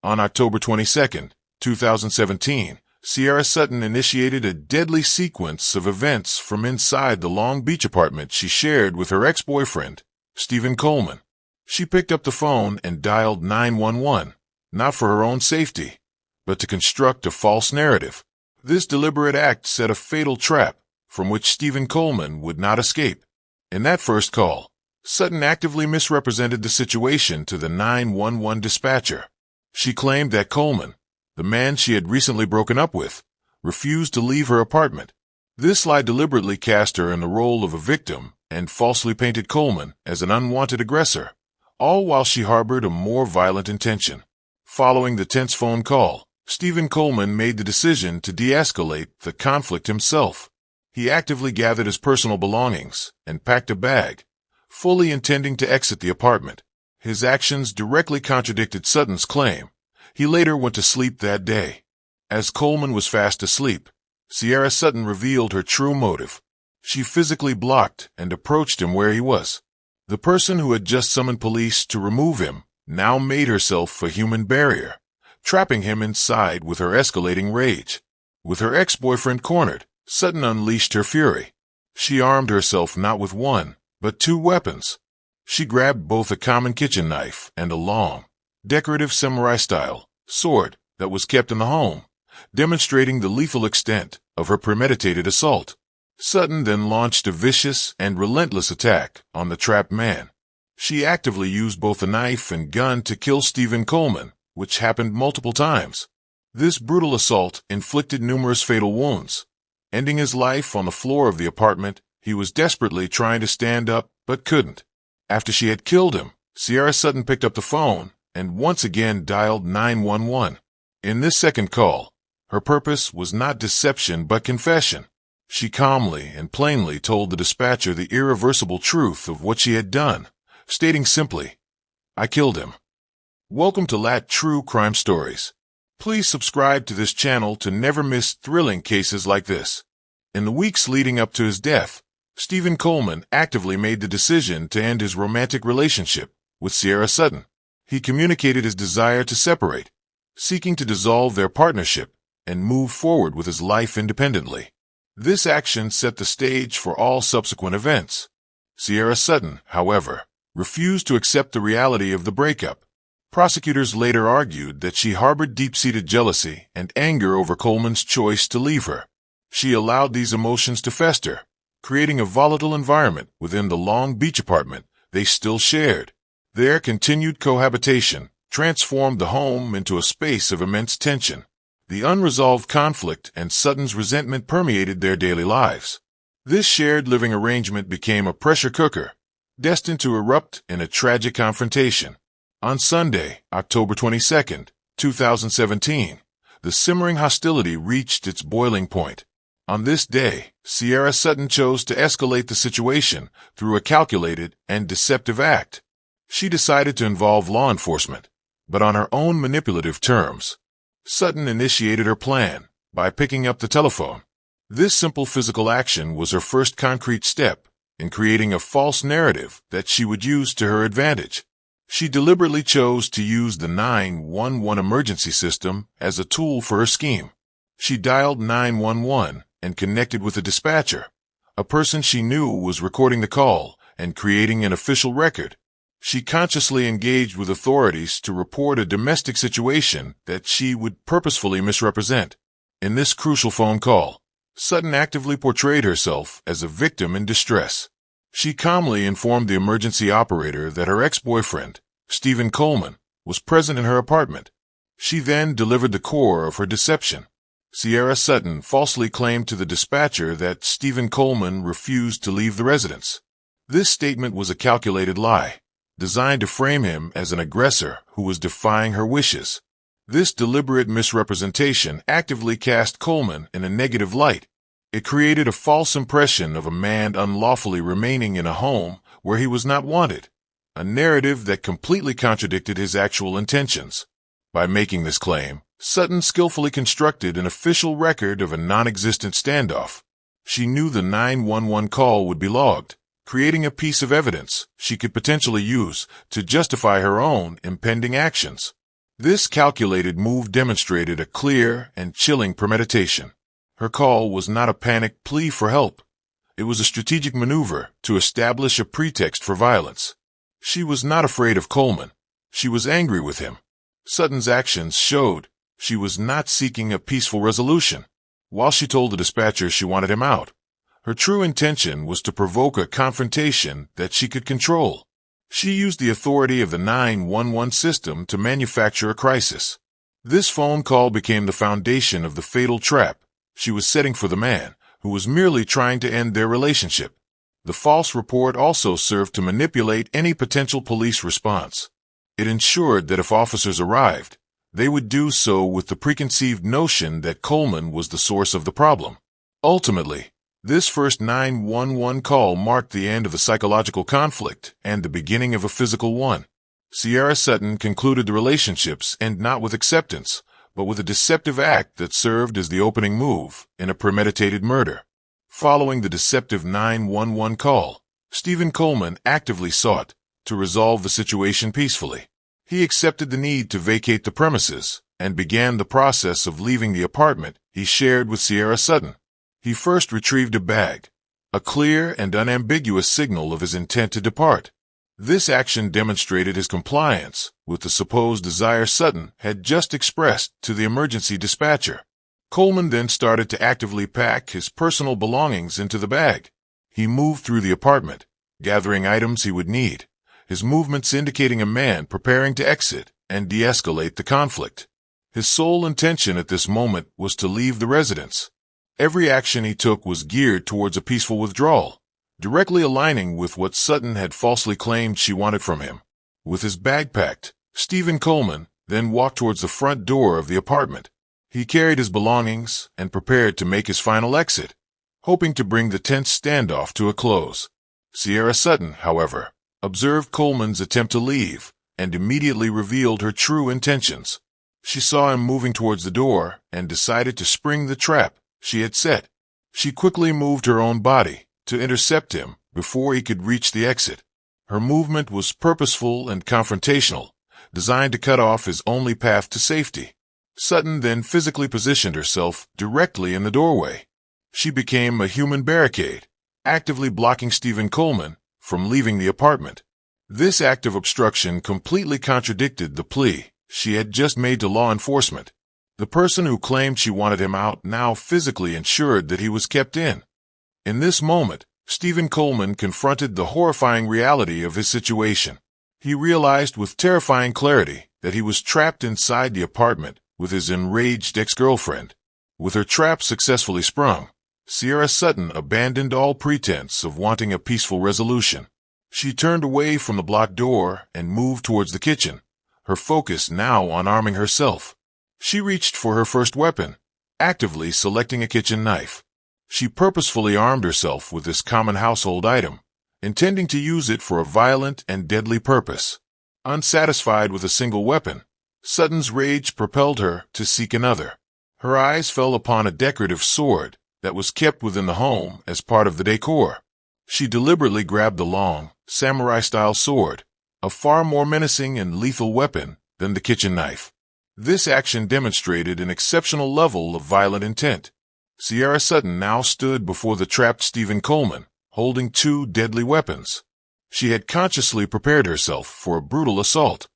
On October 22, 2017, Cierra Sutton initiated a deadly sequence of events from inside the Long Beach apartment she shared with her ex-boyfriend, Stephen Coleman. She picked up the phone and dialed 911, not for her own safety, but to construct a false narrative. This deliberate act set a fatal trap from which Stephen Coleman would not escape. In that first call, Sutton actively misrepresented the situation to the 911 dispatcher. She claimed that Coleman, the man she had recently broken up with, refused to leave her apartment. This lie deliberately cast her in the role of a victim and falsely painted Coleman as an unwanted aggressor, all while she harbored a more violent intention. Following the tense phone call, Stephen Coleman made the decision to de-escalate the conflict himself. He actively gathered his personal belongings and packed a bag, fully intending to exit the apartment. His actions directly contradicted Sutton's claim. He later went to sleep that day. As Coleman was fast asleep, Cierra Sutton revealed her true motive. She physically blocked and approached him where he was. The person who had just summoned police to remove him now made herself a human barrier, trapping him inside with her escalating rage. With her ex-boyfriend cornered, Sutton unleashed her fury. She armed herself not with one, but two weapons. She grabbed both a common kitchen knife and a long, decorative samurai-style sword that was kept in the home, demonstrating the lethal extent of her premeditated assault. Sutton then launched a vicious and relentless attack on the trapped man. She actively used both a knife and gun to kill Stephen Coleman, which happened multiple times. This brutal assault inflicted numerous fatal wounds. Ending his life on the floor of the apartment, he was desperately trying to stand up but couldn't. After she had killed him, Cierra Sutton picked up the phone and once again dialed 911. In this second call, her purpose was not deception but confession. She calmly and plainly told the dispatcher the irreversible truth of what she had done, stating simply, "I killed him." Welcome to lled True Crime Stories. Please subscribe to this channel to never miss thrilling cases like this. In the weeks leading up to his death, Stephen Coleman actively made the decision to end his romantic relationship with Cierra Sutton. He communicated his desire to separate, seeking to dissolve their partnership and move forward with his life independently. This action set the stage for all subsequent events. Cierra Sutton, however, refused to accept the reality of the breakup. Prosecutors later argued that she harbored deep-seated jealousy and anger over Coleman's choice to leave her. She allowed these emotions to fester, creating a volatile environment within the Long Beach apartment they still shared. Their continued cohabitation transformed the home into a space of immense tension. The unresolved conflict and Sutton's resentment permeated their daily lives. This shared living arrangement became a pressure cooker, destined to erupt in a tragic confrontation. On Sunday, October 22, 2017, the simmering hostility reached its boiling point. On this day, Cierra Sutton chose to escalate the situation through a calculated and deceptive act. She decided to involve law enforcement, but on her own manipulative terms. Sutton initiated her plan by picking up the telephone. This simple physical action was her first concrete step in creating a false narrative that she would use to her advantage. She deliberately chose to use the 911 emergency system as a tool for her scheme. She dialed 911 and connected with a dispatcher, a person she knew was recording the call and creating an official record. She consciously engaged with authorities to report a domestic situation that she would purposefully misrepresent. In this crucial phone call, Sutton actively portrayed herself as a victim in distress. She calmly informed the emergency operator that her ex-boyfriend, Stephen Coleman, was present in her apartment. She then delivered the core of her deception. Cierra Sutton falsely claimed to the dispatcher that Stephen Coleman refused to leave the residence. This statement was a calculated lie, designed to frame him as an aggressor who was defying her wishes. This deliberate misrepresentation actively cast Coleman in a negative light. It created a false impression of a man unlawfully remaining in a home where he was not wanted, a narrative that completely contradicted his actual intentions. By making this claim, Sutton skillfully constructed an official record of a non-existent standoff. She knew the 911 call would be logged, creating a piece of evidence she could potentially use to justify her own impending actions. This calculated move demonstrated a clear and chilling premeditation. Her call was not a panicked plea for help. It was a strategic maneuver to establish a pretext for violence. She was not afraid of Coleman. She was angry with him. Sutton's actions showed she was not seeking a peaceful resolution. While she told the dispatcher she wanted him out, her true intention was to provoke a confrontation that she could control. She used the authority of the 911 system to manufacture a crisis. This phone call became the foundation of the fatal trap she was setting for the man who was merely trying to end their relationship. The false report also served to manipulate any potential police response. It ensured that if officers arrived, they would do so with the preconceived notion that Coleman was the source of the problem. Ultimately, this first 911 call marked the end of the psychological conflict and the beginning of a physical one. Cierra Sutton concluded the relationships and not with acceptance, but with a deceptive act that served as the opening move in a premeditated murder. Following the deceptive 911 call, Stephen Coleman actively sought to resolve the situation peacefully. He accepted the need to vacate the premises and began the process of leaving the apartment he shared with Cierra Sutton. He first retrieved a bag, a clear and unambiguous signal of his intent to depart. This action demonstrated his compliance with the supposed desire Sutton had just expressed to the emergency dispatcher. Coleman then started to actively pack his personal belongings into the bag. He moved through the apartment, gathering items he would need, his movements indicating a man preparing to exit and de-escalate the conflict. His sole intention at this moment was to leave the residence. Every action he took was geared towards a peaceful withdrawal, directly aligning with what Sutton had falsely claimed she wanted from him. With his bag packed, Stephen Coleman then walked towards the front door of the apartment. He carried his belongings and prepared to make his final exit, hoping to bring the tense standoff to a close. Cierra Sutton, however, observed Coleman's attempt to leave and immediately revealed her true intentions. She saw him moving towards the door and decided to spring the trap she had set. She quickly moved her own body to intercept him before he could reach the exit. Her movement was purposeful and confrontational, designed to cut off his only path to safety. Sutton then physically positioned herself directly in the doorway. She became a human barricade, actively blocking Stephen Coleman from leaving the apartment. This act of obstruction completely contradicted the plea she had just made to law enforcement. The person who claimed she wanted him out now physically ensured that he was kept in. In this moment, Stephen Coleman confronted the horrifying reality of his situation. He realized with terrifying clarity that he was trapped inside the apartment with his enraged ex-girlfriend. With her trap successfully sprung, Cierra Sutton abandoned all pretense of wanting a peaceful resolution. She turned away from the blocked door and moved towards the kitchen, her focus now on arming herself. She reached for her first weapon, actively selecting a kitchen knife. She purposefully armed herself with this common household item, intending to use it for a violent and deadly purpose. Unsatisfied with a single weapon, Sutton's rage propelled her to seek another. Her eyes fell upon a decorative sword that was kept within the home as part of the decor. She deliberately grabbed the long, samurai-style sword, a far more menacing and lethal weapon than the kitchen knife. This action demonstrated an exceptional level of violent intent. Cierra Sutton now stood before the trapped Stephen Coleman, holding two deadly weapons. She had consciously prepared herself for a brutal assault,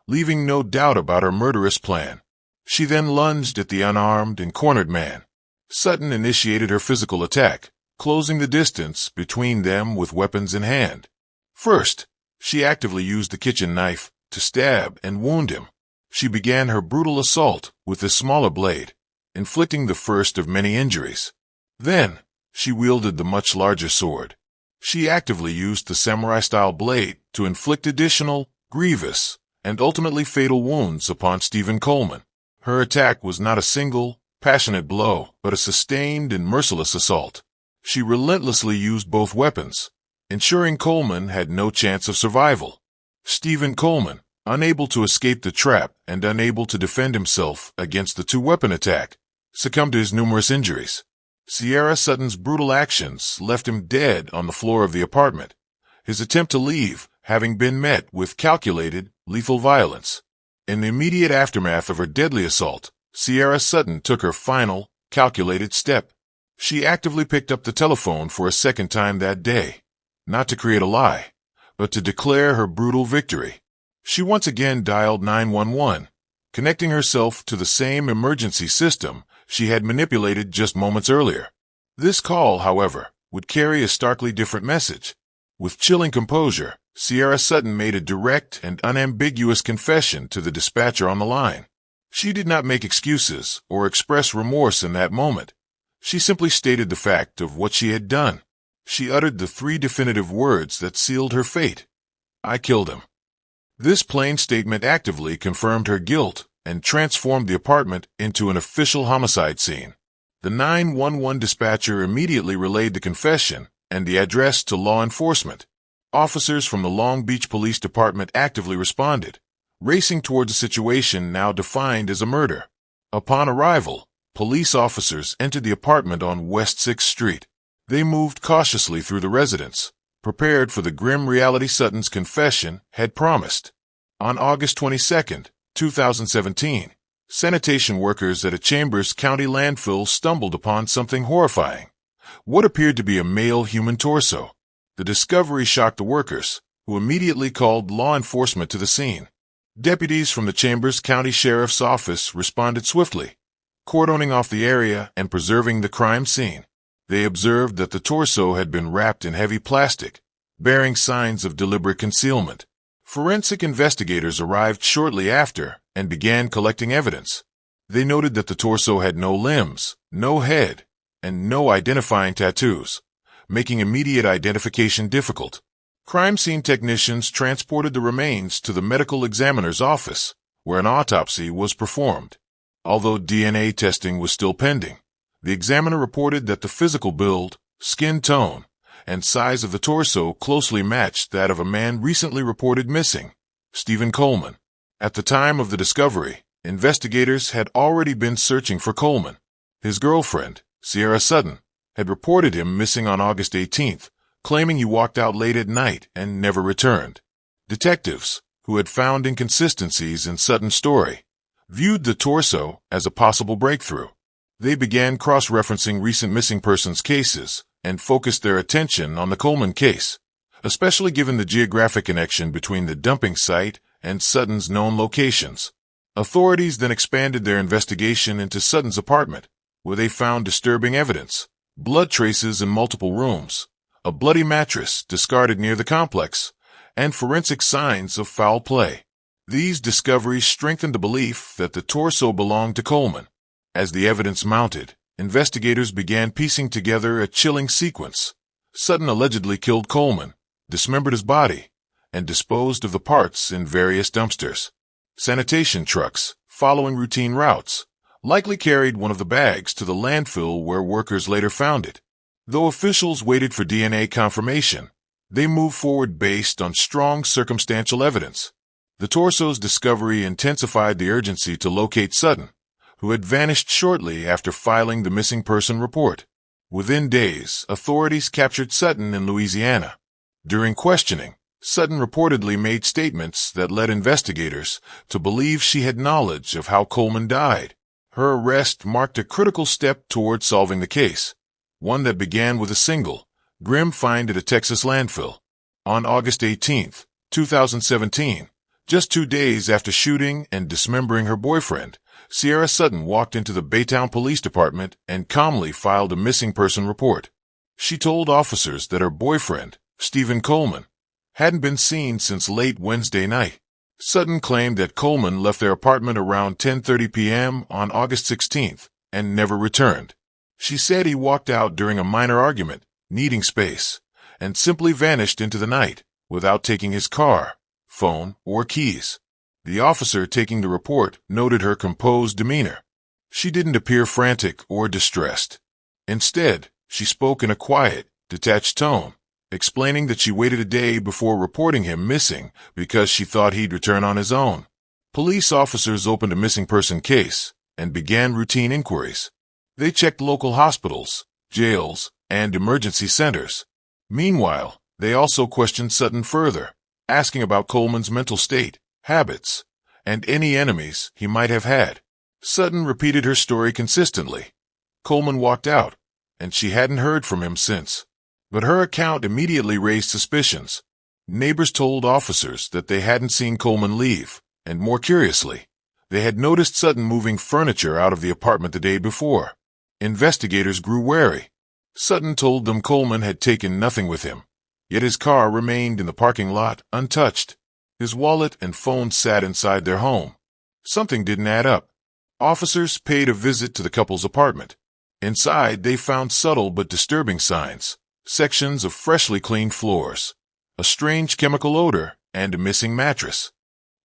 leaving no doubt about her murderous plan. She then lunged at the unarmed and cornered man. Sutton initiated her physical attack, closing the distance between them with weapons in hand. First, she actively used the kitchen knife to stab and wound him. She began her brutal assault with the smaller blade, inflicting the first of many injuries. Then, she wielded the much larger sword. She actively used the samurai-style blade to inflict additional, grievous, and ultimately fatal wounds upon Stephen Coleman. Her attack was not a single, passionate blow, but a sustained and merciless assault. She relentlessly used both weapons, ensuring Coleman had no chance of survival. Stephen Coleman, unable to escape the trap and unable to defend himself against the two-weapon attack, succumbed to his numerous injuries. Cierra Sutton's brutal actions left him dead on the floor of the apartment, his attempt to leave having been met with calculated, lethal violence. In the immediate aftermath of her deadly assault, Cierra Sutton took her final, calculated step. She actively picked up the telephone for a second time that day, not to create a lie, but to declare her brutal victory. She once again dialed 911, connecting herself to the same emergency system she had manipulated just moments earlier. This call, however, would carry a starkly different message. With chilling composure, Cierra Sutton made a direct and unambiguous confession to the dispatcher on the line. She did not make excuses or express remorse in that moment. She simply stated the fact of what she had done. She uttered the 3 definitive words that sealed her fate. "I killed him." This plain statement actively confirmed her guilt and transformed the apartment into an official homicide scene. The 911 dispatcher immediately relayed the confession and the address to law enforcement. Officers from the Long Beach Police Department actively responded, racing towards a situation now defined as a murder. Upon arrival, police officers entered the apartment on West 6th Street. They moved cautiously through the residence, prepared for the grim reality Sutton's confession had promised. On August 22, 2017, sanitation workers at a Chambers County landfill stumbled upon something horrifying. What appeared to be a male human torso. The discovery shocked the workers, who immediately called law enforcement to the scene. Deputies from the Chambers County Sheriff's Office responded swiftly, cordoning off the area and preserving the crime scene. They observed that the torso had been wrapped in heavy plastic, bearing signs of deliberate concealment. Forensic investigators arrived shortly after and began collecting evidence. They noted that the torso had no limbs, no head, and no identifying tattoos, making immediate identification difficult. Crime scene technicians transported the remains to the medical examiner's office, where an autopsy was performed. Although DNA testing was still pending, the examiner reported that the physical build, skin tone, and size of the torso closely matched that of a man recently reported missing, Stephen Coleman. At the time of the discovery, investigators had already been searching for Coleman. His girlfriend, Cierra Sutton, had reported him missing on August 18th, claiming he walked out late at night and never returned. Detectives, who had found inconsistencies in Sutton's story, viewed the torso as a possible breakthrough. They began cross-referencing recent missing persons cases and focused their attention on the Coleman case, especially given the geographic connection between the dumping site and Sutton's known locations. Authorities then expanded their investigation into Sutton's apartment, where they found disturbing evidence, blood traces in multiple rooms, a bloody mattress discarded near the complex, and forensic signs of foul play. These discoveries strengthened the belief that the torso belonged to Coleman. As the evidence mounted, investigators began piecing together a chilling sequence. Sutton allegedly killed Coleman, dismembered his body, and disposed of the parts in various dumpsters. Sanitation trucks, following routine routes, likely carried one of the bags to the landfill where workers later found it. Though officials waited for DNA confirmation, they moved forward based on strong circumstantial evidence. The torso's discovery intensified the urgency to locate Sutton, who had vanished shortly after filing the missing person report. Within days, authorities captured Sutton in Louisiana. During questioning, Sutton reportedly made statements that led investigators to believe she had knowledge of how Coleman died. Her arrest marked a critical step toward solving the case, one that began with a single, grim find at a Texas landfill. On August 18, 2017, just 2 days after shooting and dismembering her boyfriend, Cierra Sutton walked into the Baytown Police Department and calmly filed a missing person report. She told officers that her boyfriend, Stephen Coleman, hadn't been seen since late Wednesday night. Sutton claimed that Coleman left their apartment around 10:30 p.m. on August 16th and never returned. She said he walked out during a minor argument, needing space, and simply vanished into the night without taking his car, phone, or keys. The officer taking the report noted her composed demeanor. She didn't appear frantic or distressed. Instead, she spoke in a quiet, detached tone, explaining that she waited a day before reporting him missing because she thought he'd return on his own. Police officers opened a missing person case and began routine inquiries. They checked local hospitals, jails, and emergency centers. Meanwhile, they also questioned Sutton further, asking about Coleman's mental state, habits, and any enemies he might have had. Sutton repeated her story consistently. Coleman walked out, and she hadn't heard from him since. But her account immediately raised suspicions. Neighbors told officers that they hadn't seen Coleman leave, and more curiously, they had noticed Sutton moving furniture out of the apartment the day before. Investigators grew wary. Sutton told them Coleman had taken nothing with him, yet his car remained in the parking lot untouched. His wallet and phone sat inside their home. Something didn't add up. Officers paid a visit to the couple's apartment. Inside, they found subtle but disturbing signs, sections of freshly cleaned floors, a strange chemical odor, and a missing mattress.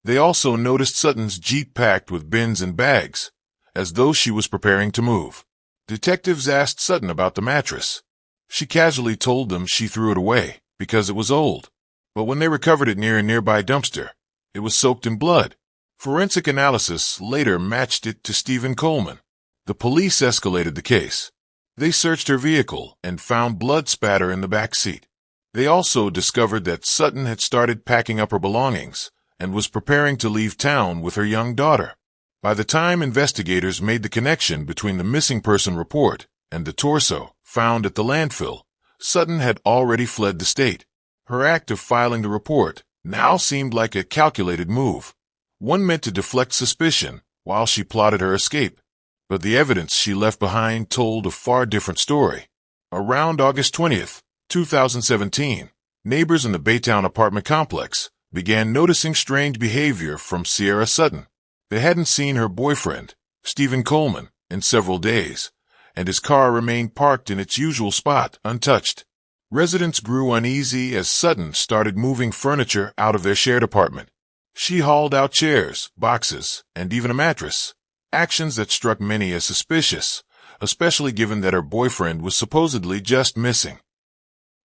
They also noticed Sutton's Jeep packed with bins and bags, as though she was preparing to move. Detectives asked Sutton about the mattress. She casually told them she threw it away because it was old. But when they recovered it near a nearby dumpster, it was soaked in blood. Forensic analysis later matched it to Stephen Coleman. The police escalated the case. They searched her vehicle and found blood spatter in the back seat. They also discovered that Sutton had started packing up her belongings and was preparing to leave town with her young daughter. By the time investigators made the connection between the missing person report and the torso found at the landfill, Sutton had already fled the state. Her act of filing the report now seemed like a calculated move, one meant to deflect suspicion while she plotted her escape. But the evidence she left behind told a far different story. Around August 20th, 2017, neighbors in the Baytown apartment complex began noticing strange behavior from Cierra Sutton. They hadn't seen her boyfriend, Stephen Coleman, in several days, and his car remained parked in its usual spot, untouched. Residents grew uneasy as Sutton started moving furniture out of their shared apartment. She hauled out chairs, boxes, and even a mattress, actions that struck many as suspicious, especially given that her boyfriend was supposedly just missing.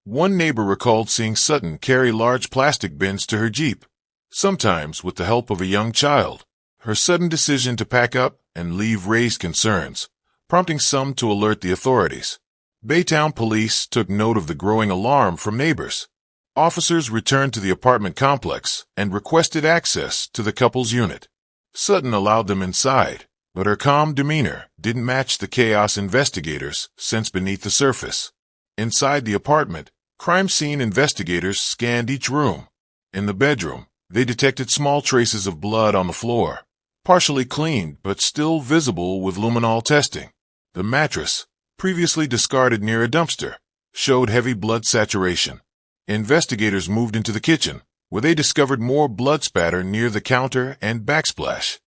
One neighbor recalled seeing Sutton carry large plastic bins to her Jeep, sometimes with the help of a young child. Her sudden decision to pack up and leave raised concerns, prompting some to alert the authorities. Baytown police took note of the growing alarm from neighbors. Officers returned to the apartment complex and requested access to the couple's unit. Sutton allowed them inside, but her calm demeanor didn't match the chaos investigators sensed beneath the surface. Inside the apartment, crime scene investigators scanned each room. In the bedroom, they detected small traces of blood on the floor, partially cleaned but still visible with luminol testing. The mattress, previously discarded near a dumpster, showed heavy blood saturation. Investigators moved into the kitchen, where they discovered more blood spatter near the counter and backsplash.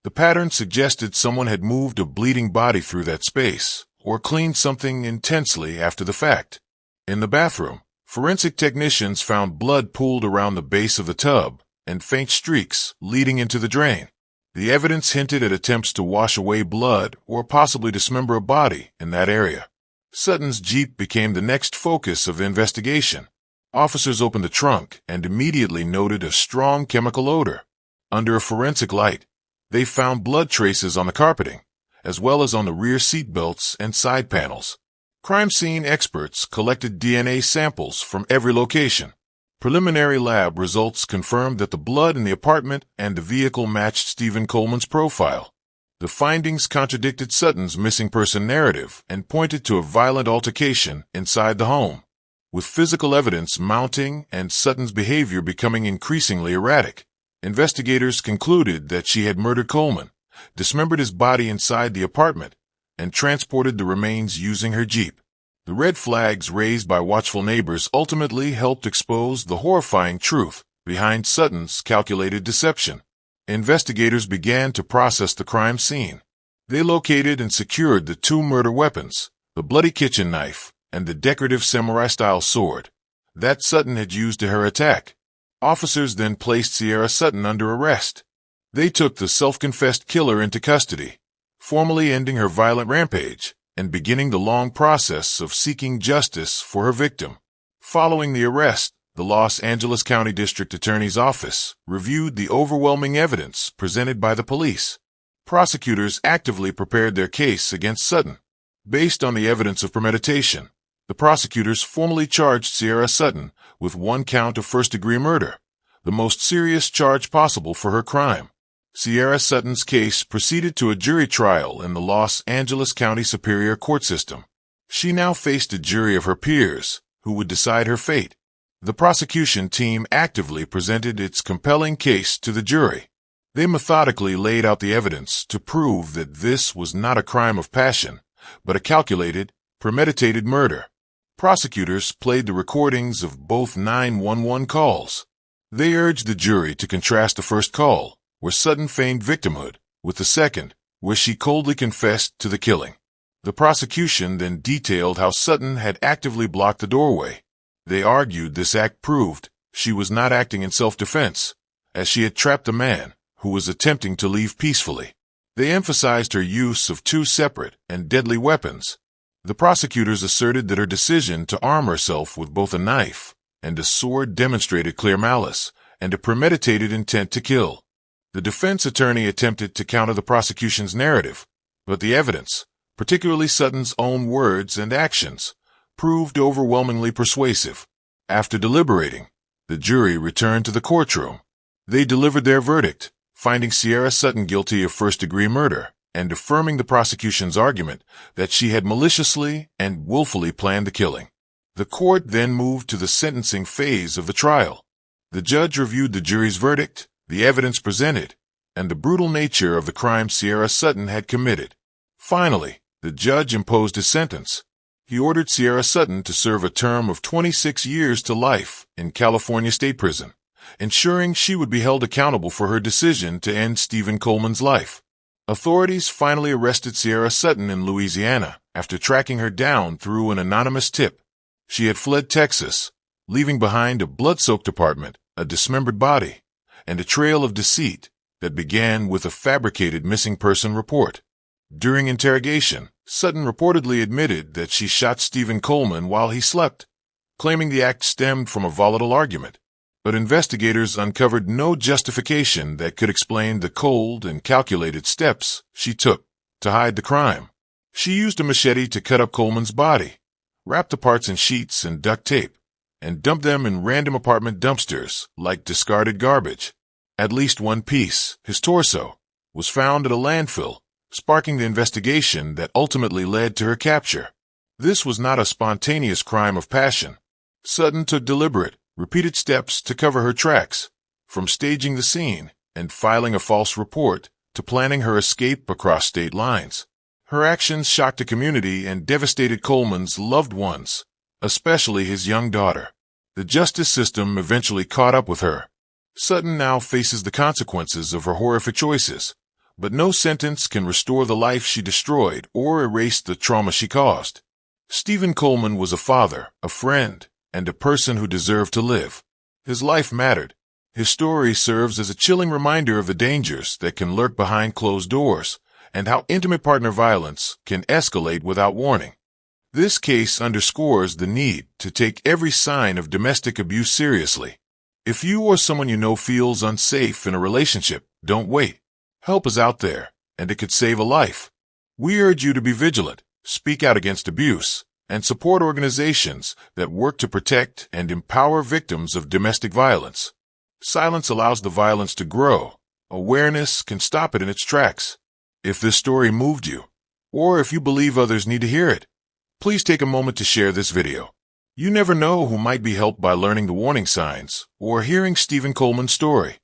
The pattern suggested someone had moved a bleeding body through that space, or cleaned something intensely after the fact. In the bathroom, forensic technicians found blood pooled around the base of the tub and faint streaks leading into the drain. The evidence hinted at attempts to wash away blood or possibly dismember a body in that area. Sutton's Jeep became the next focus of the investigation. Officers opened the trunk and immediately noted a strong chemical odor. Under a forensic light, they found blood traces on the carpeting, as well as on the rear seat belts and side panels. Crime scene experts collected DNA samples from every location. Preliminary lab results confirmed that the blood in the apartment and the vehicle matched Stephen Coleman's profile. The findings contradicted Sutton's missing person narrative and pointed to a violent altercation inside the home. With physical evidence mounting and Sutton's behavior becoming increasingly erratic, investigators concluded that she had murdered Coleman, dismembered his body inside the apartment, and transported the remains using her Jeep. The red flags raised by watchful neighbors ultimately helped expose the horrifying truth behind Sutton's calculated deception. Investigators began to process the crime scene. They located and secured the two murder weapons, the bloody kitchen knife and the decorative samurai-style sword that Sutton had used in her attack. Officers then placed Cierra Sutton under arrest. They took the self-confessed killer into custody, formally ending her violent rampage and beginning the long process of seeking justice for her victim. Following the arrest, the Los Angeles County District Attorney's Office reviewed the overwhelming evidence presented by the police. Prosecutors actively prepared their case against Sutton. Based on the evidence of premeditation, the prosecutors formally charged Cierra Sutton with 1 count of first-degree murder, the most serious charge possible for her crime. Cierra Sutton's case proceeded to a jury trial in the Los Angeles County Superior Court system. She now faced a jury of her peers, who would decide her fate. The prosecution team actively presented its compelling case to the jury. They methodically laid out the evidence to prove that this was not a crime of passion, but a calculated, premeditated murder. Prosecutors played the recordings of both 911 calls. They urged the jury to contrast the first call, where Sutton feigned victimhood, with the second, where she coldly confessed to the killing. The prosecution then detailed how Sutton had actively blocked the doorway. They argued this act proved she was not acting in self-defense, as she had trapped a man who was attempting to leave peacefully. They emphasized her use of 2 separate and deadly weapons. The prosecutors asserted that her decision to arm herself with both a knife and a sword demonstrated clear malice and a premeditated intent to kill. The defense attorney attempted to counter the prosecution's narrative, but the evidence, particularly Sutton's own words and actions, proved overwhelmingly persuasive. After deliberating, the jury returned to the courtroom. They delivered their verdict, finding Cierra Sutton guilty of first-degree murder and affirming the prosecution's argument that she had maliciously and willfully planned the killing. The court then moved to the sentencing phase of the trial. The judge reviewed the jury's verdict, the evidence presented, and the brutal nature of the crime Cierra Sutton had committed. Finally, the judge imposed his sentence. He ordered Cierra Sutton to serve a term of 26 years to life in California State Prison, ensuring she would be held accountable for her decision to end Stephen Coleman's life. Authorities finally arrested Cierra Sutton in Louisiana after tracking her down through an anonymous tip. She had fled Texas, leaving behind a blood-soaked apartment, a dismembered body, and a trail of deceit that began with a fabricated missing person report. During interrogation, Sutton reportedly admitted that she shot Stephen Coleman while he slept, claiming the act stemmed from a volatile argument. But investigators uncovered no justification that could explain the cold and calculated steps she took to hide the crime. She used a machete to cut up Coleman's body, wrapped the parts in sheets and duct tape, and dumped them in random apartment dumpsters like discarded garbage. At least one piece, his torso, was found at a landfill, sparking the investigation that ultimately led to her capture. This was not a spontaneous crime of passion. Sutton took deliberate, repeated steps to cover her tracks, from staging the scene and filing a false report to planning her escape across state lines. Her actions shocked the community and devastated Coleman's loved ones, especially his young daughter. The justice system eventually caught up with her. Sutton now faces the consequences of her horrific choices, but no sentence can restore the life she destroyed or erase the trauma she caused. Stephen Coleman was a father, a friend, and a person who deserved to live. His life mattered. His story serves as a chilling reminder of the dangers that can lurk behind closed doors and how intimate partner violence can escalate without warning. This case underscores the need to take every sign of domestic abuse seriously. If you or someone you know feels unsafe in a relationship, don't wait. Help is out there, and it could save a life. We urge you to be vigilant, speak out against abuse, and support organizations that work to protect and empower victims of domestic violence. Silence allows the violence to grow. Awareness can stop it in its tracks. If this story moved you, or if you believe others need to hear it, please take a moment to share this video. You never know who might be helped by learning the warning signs or hearing Stephen Coleman's story.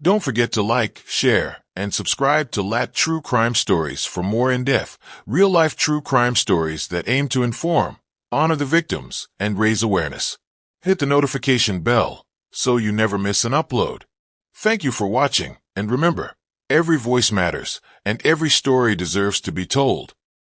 Don't forget to like, share, and subscribe to LAT True Crime Stories for more in-depth, real-life true crime stories that aim to inform, honor the victims, and raise awareness. Hit the notification bell so you never miss an upload. Thank you for watching, and remember, every voice matters, and every story deserves to be told.